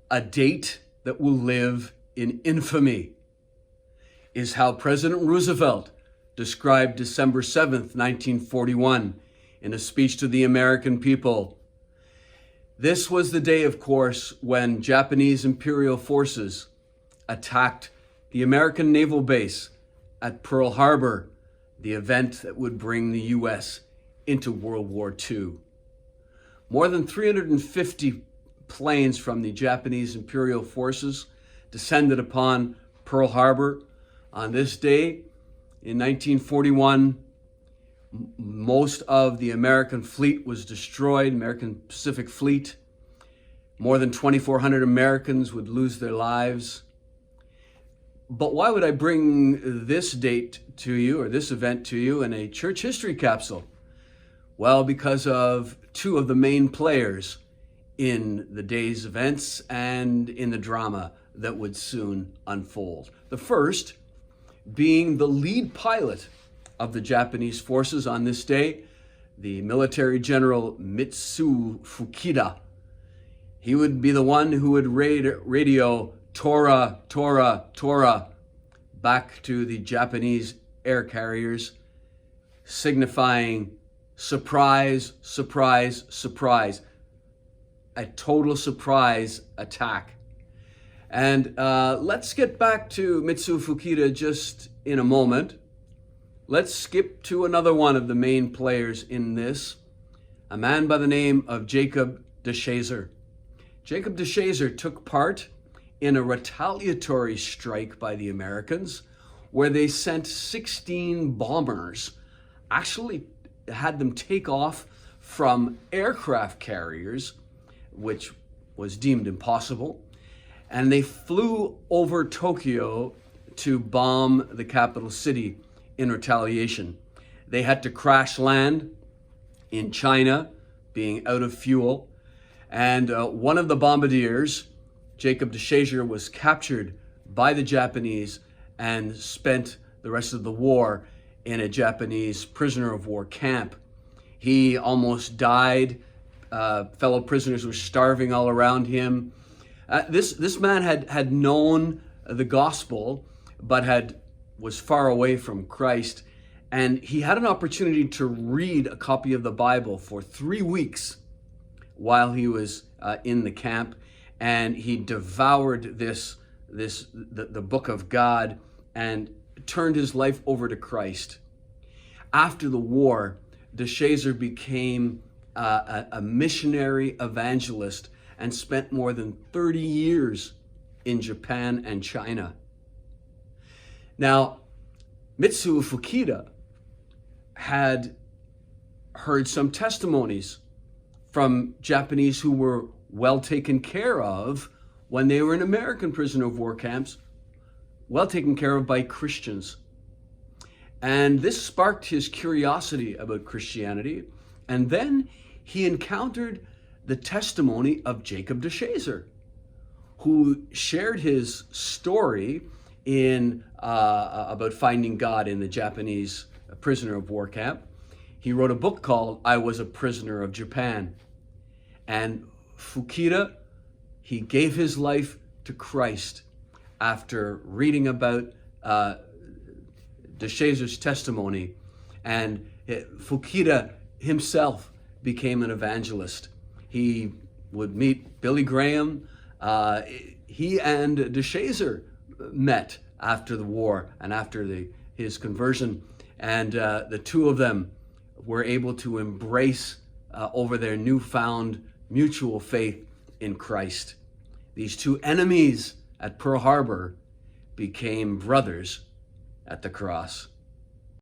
A date that will live in infamy is how President Roosevelt described December 7th, 1941, in a speech to the American people. This was the day, of course, when Japanese imperial forces attacked the American naval base at Pearl Harbour, the event that would bring the U.S. into World War II. More than 350 planes from the Japanese imperial forces descended upon Pearl Harbor on this day in 1941. Most of the American fleet was destroyed, American Pacific Fleet. More than 2,400 Americans would lose their lives. But why would I bring this date to you, or this event to you, in a church history capsule? Well, because of two of the main players in the day's events and in the drama that would soon unfold. The first being the lead pilot of the Japanese forces on this day, the military general Mitsuo Fuchida. He would be the one who would radio Tora, Tora, Tora back to the Japanese air carriers, signifying surprise, surprise, surprise. A total surprise attack. And let's get back to Mitsuo Fuchida just in a moment. Let's skip to another one of the main players in this, a man by the name of Jacob de Chazer. Jacob de Chazer took part in a retaliatory strike by the Americans where they sent 16 bombers, actually had them take off from aircraft carriers, which was deemed impossible, and they flew over Tokyo to bomb the capital city in retaliation. They had to crash land in China, being out of fuel, and one of the bombardiers, Jacob de Chazer, was captured by the Japanese and spent the rest of the war in a Japanese prisoner of war camp. He almost died. Fellow prisoners were starving all around him. This man had known the gospel, but was far away from Christ, and he had an opportunity to read a copy of the Bible for 3 weeks while he was in the camp, and he devoured the book of God and turned his life over to Christ. After the war, de Chazer became a missionary evangelist and spent more than 30 years in Japan and China. Now, Mitsuo Fuchida had heard some testimonies from Japanese who were well taken care of when they were in American prisoner of war camps, well taken care of by Christians. And this sparked his curiosity about Christianity. And then he encountered the testimony of Jacob de Chazer, who shared his story in about finding God in the Japanese prisoner of war camp. He wrote a book called I Was a Prisoner of Japan. And Fuchida, he gave his life to Christ after reading about de Chazer's testimony. And Fuchida himself became an evangelist. He would meet Billy Graham. He and de Chazer met after the war and after his conversion. And the two of them were able to embrace over their newfound mutual faith in Christ. These two enemies at Pearl Harbor became brothers at the cross.